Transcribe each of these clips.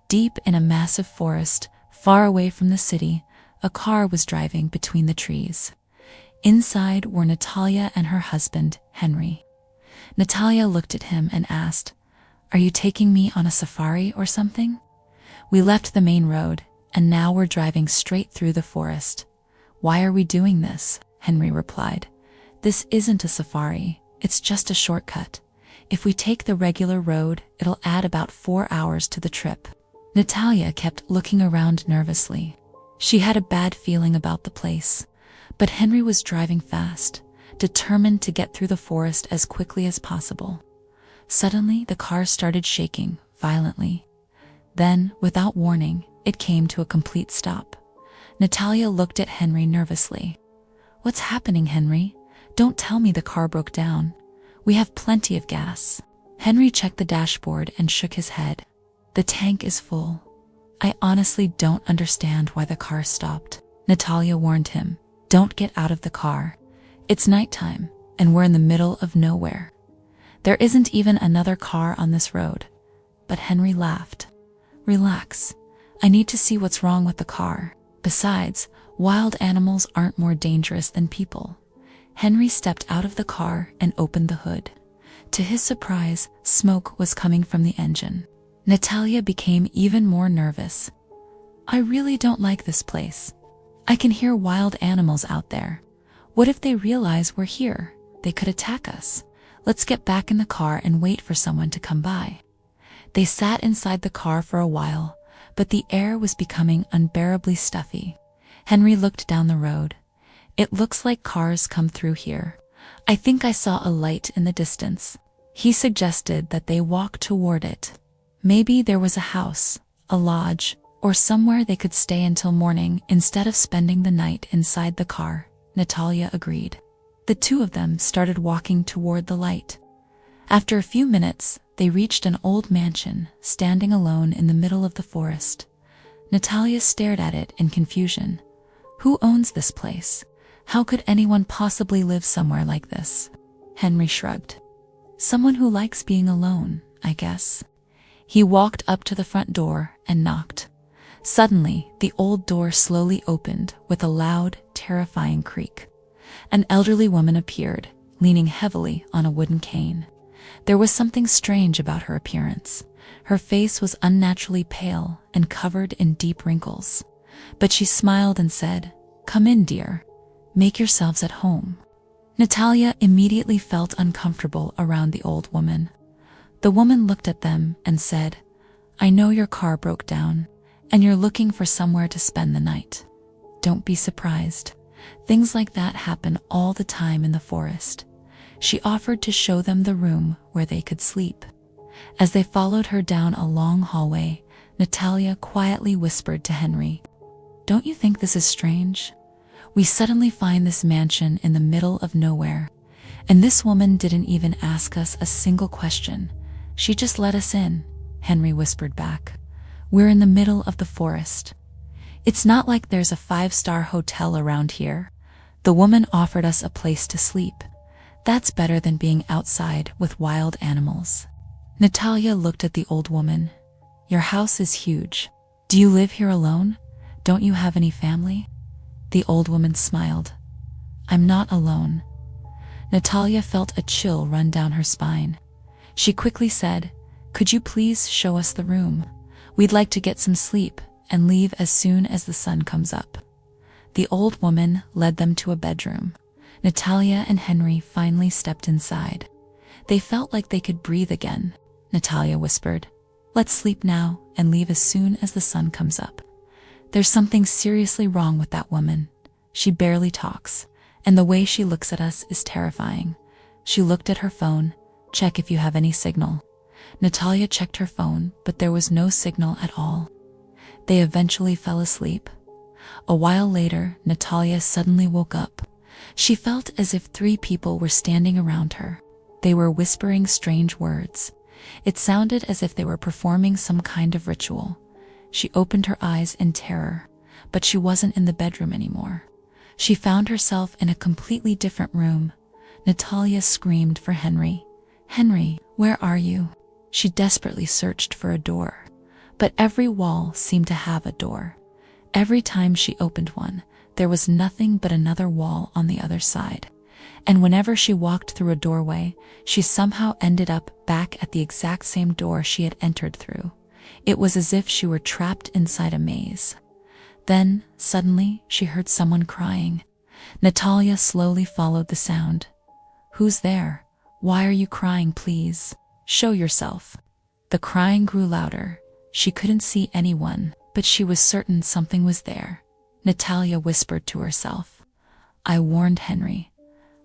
Deep in a massive forest, far away from the city, a car was driving between the trees. Inside were Natalia and her husband, Henry. Natalia looked at him and asked, "Are you taking me on a safari or something?" "We left the main road, and now we're driving straight through the forest." "Why are we doing this?" Henry replied. "This isn't a safari, it's just a shortcut. If we take the regular road, it'll add about 4 hours to the trip." Natalia kept looking around nervously. She had a bad feeling about the place, but Henry was driving fast, determined to get through the forest as quickly as possible. Suddenly, the car started shaking violently. Then, without warning, it came to a complete stop. Natalia looked at Henry nervously. "What's happening, Henry? Don't tell me the car broke down. We have plenty of gas." Henry checked the dashboard and shook his head. "The tank is full. I honestly don't understand why the car stopped." Natalia warned him, "Don't get out of the car. It's nighttime, and we're in the middle of nowhere. There isn't even another car on this road." But Henry laughed. "Relax. I need to see what's wrong with the car. Besides, wild animals aren't more dangerous than people." Henry stepped out of the car and opened the hood. To his surprise, smoke was coming from the engine. Natalia became even more nervous. "I really don't like this place. I can hear wild animals out there. What if they realize we're here? They could attack us. Let's get back in the car and wait for someone to come by." They sat inside the car for a while, but the air was becoming unbearably stuffy. Henry looked down the road. "It looks like cars come through here. I think I saw a light in the distance." He suggested that they walk toward it. Maybe there was a house, a lodge, or somewhere they could stay until morning instead of spending the night inside the car. Natalia agreed. The two of them started walking toward the light. After a few minutes, they reached an old mansion, standing alone in the middle of the forest. Natalia stared at it in confusion. Who owns this place? How could anyone possibly live somewhere like this? Henry shrugged. "Someone who likes being alone, I guess." He walked up to the front door and knocked. Suddenly, the old door slowly opened with a loud, terrifying creak. An elderly woman appeared, leaning heavily on a wooden cane. There was something strange about her appearance. Her face was unnaturally pale and covered in deep wrinkles. But she smiled and said, "Come in, dear. Make yourselves at home." Natalia immediately felt uncomfortable around the old woman. The woman looked at them and said, "I know your car broke down, and you're looking for somewhere to spend the night. Don't be surprised. Things like that happen all the time in the forest." She offered to show them the room where they could sleep. As they followed her down a long hallway, Natalia quietly whispered to Henry, "Don't you think this is strange? We suddenly find this mansion in the middle of nowhere, and this woman didn't even ask us a single question. She just let us in." Henry whispered back, "We're in the middle of the forest. It's not like there's a 5-star hotel around here. The woman offered us a place to sleep. That's better than being outside with wild animals." Natalia looked at the old woman. "Your house is huge. Do you live here alone? Don't you have any family?" The old woman smiled. "I'm not alone." Natalia felt a chill run down her spine. She quickly said, "Could you please show us the room? We'd like to get some sleep and leave as soon as the sun comes up." The old woman led them to a bedroom. Natalia and Henry finally stepped inside. They felt like they could breathe again. Natalia whispered, "Let's sleep now and leave as soon as the sun comes up. There's something seriously wrong with that woman. She barely talks, and the way she looks at us is terrifying." She looked at her phone. "Check if you have any signal." Natalia checked her phone, but there was no signal at all. They eventually fell asleep. A while later, Natalia suddenly woke up. She felt as if 3 people were standing around her. They were whispering strange words. It sounded as if they were performing some kind of ritual. She opened her eyes in terror, but she wasn't in the bedroom anymore. She found herself in a completely different room. Natalia screamed for Henry. "Henry, where are you?" She desperately searched for a door, but every wall seemed to have a door. Every time she opened one, there was nothing but another wall on the other side. And whenever she walked through a doorway, she somehow ended up back at the exact same door she had entered through. It was as if she were trapped inside a maze. Then, suddenly, she heard someone crying. Natalia slowly followed the sound. "Who's there? Why are you crying, please? Show yourself." The crying grew louder. She couldn't see anyone, but she was certain something was there. Natalia whispered to herself. "I warned Henry.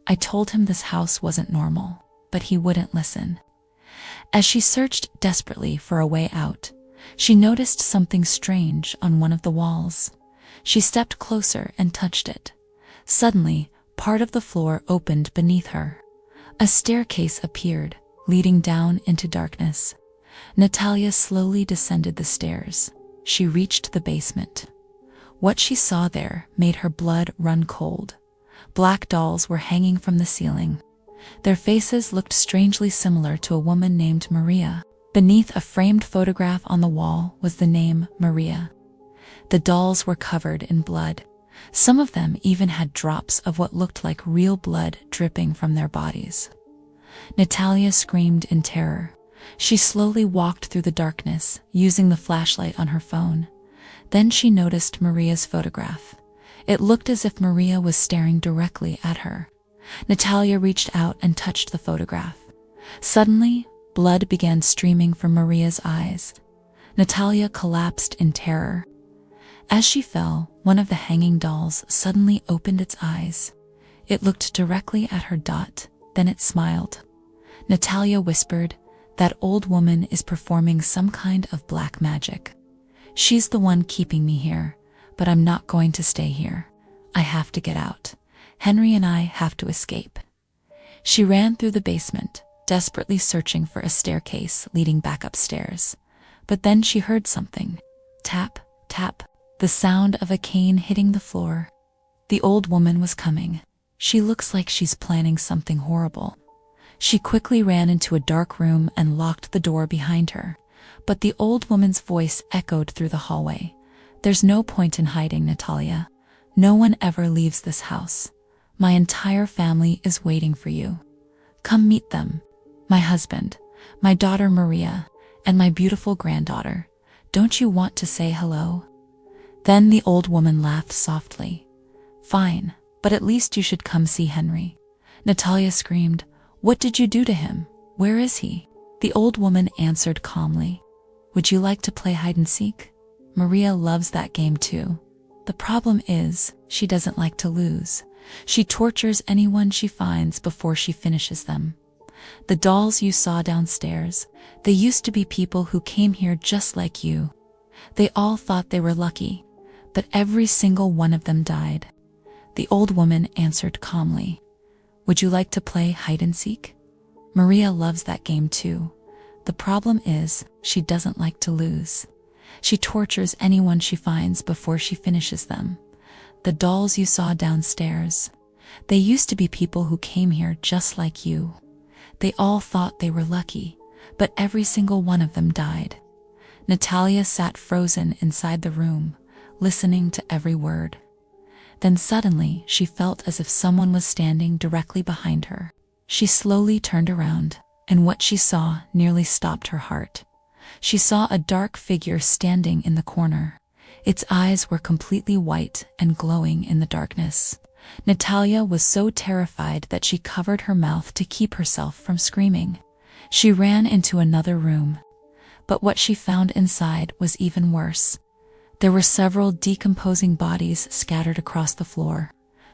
I told him this house wasn't normal, but he wouldn't listen." As she searched desperately for a way out, she noticed something strange on one of the walls. She stepped closer and touched it. Suddenly, part of the floor opened beneath her. A staircase appeared, leading down into darkness. Natalia slowly descended the stairs. She reached the basement. What she saw there made her blood run cold. Black dolls were hanging from the ceiling. Their faces looked strangely similar to a woman named Maria. Beneath a framed photograph on the wall was the name Maria. The dolls were covered in blood. Some of them even had drops of what looked like real blood dripping from their bodies. Natalia screamed in terror. She slowly walked through the darkness, using the flashlight on her phone. Then she noticed Maria's photograph. It looked as if Maria was staring directly at her. Natalia reached out and touched the photograph. Suddenly, blood began streaming from Maria's eyes. Natalia collapsed in terror. As she fell, one of the hanging dolls suddenly opened its eyes. It looked directly at her dot, then it smiled. Natalia whispered, "That old woman is performing some kind of black magic. She's the one keeping me here, but I'm not going to stay here. I have to get out. Henry and I have to escape." She ran through the basement, desperately searching for a staircase leading back upstairs. But then she heard something. Tap, tap, the sound of a cane hitting the floor. The old woman was coming. "She looks like she's planning something horrible." She quickly ran into a dark room and locked the door behind her. But the old woman's voice echoed through the hallway. "There's no point in hiding, Natalia. No one ever leaves this house. My entire family is waiting for you. Come meet them. My husband, my daughter Maria, and my beautiful granddaughter. Don't you want to say hello?" Then the old woman laughed softly. "Fine, but at least you should come see Henry." Natalia screamed, "What did you do to him? Where is he?" The old woman answered calmly, "Would you like to play hide and seek? Maria loves that game too. The problem is, she doesn't like to lose. She tortures anyone she finds before she finishes them. The dolls you saw downstairs, they used to be people who came here just like you. They all thought they were lucky, but every single one of them died." The old woman answered calmly, "Would you like to play hide and seek? Maria loves that game too. The problem is, she doesn't like to lose. She tortures anyone she finds before she finishes them. The dolls you saw downstairs, they used to be people who came here just like you. They all thought they were lucky, but every single one of them died." Natalia sat frozen inside the room, listening to every word. Then suddenly she felt as if someone was standing directly behind her. She slowly turned around, and what she saw nearly stopped her heart. She saw a dark figure standing in the corner. Its eyes were completely white and glowing in the darkness. Natalia was so terrified that she covered her mouth to keep herself from screaming. She ran into another room. But what she found inside was even worse. There were several decomposing bodies scattered across the floor.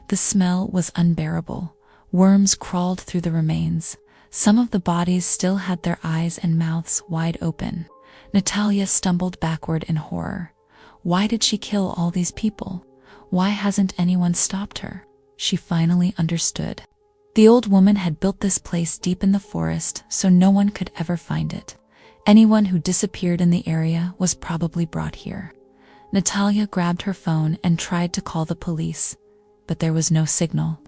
The smell was unbearable. Worms crawled through the remains. Some of the bodies still had their eyes and mouths wide open. Natalia stumbled backward in horror. Why did she kill all these people? Why hasn't anyone stopped her? She finally understood. The old woman had built this place deep in the forest so no one could ever find it. Anyone who disappeared in the area was probably brought here. Natalia grabbed her phone and tried to call the police, but there was no signal.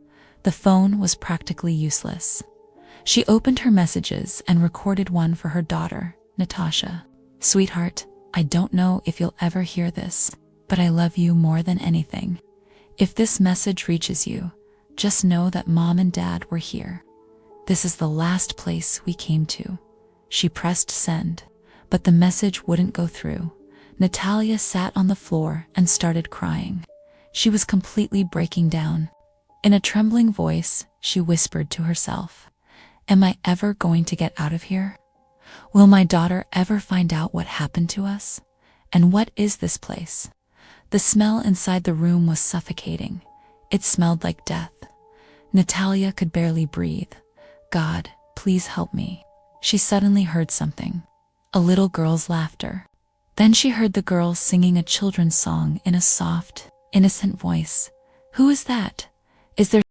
The phone was practically useless. She opened her messages and recorded one for her daughter, Natasha. "Sweetheart, I don't know if you'll ever hear this, but I love you more than anything. If this message reaches you, just know that Mom and Dad were here. This is the last place we came to." She pressed send, but the message wouldn't go through. Natalia sat on the floor and started crying. She was completely breaking down. In a trembling voice, she whispered to herself, "Am I ever going to get out of here? Will my daughter ever find out what happened to us? And what is this place?" The smell inside the room was suffocating. It smelled like death. Natalia could barely breathe. "God, please help me." She suddenly heard something. A little girl's laughter. Then she heard the girl singing a children's song in a soft, innocent voice. "Who is that? Is there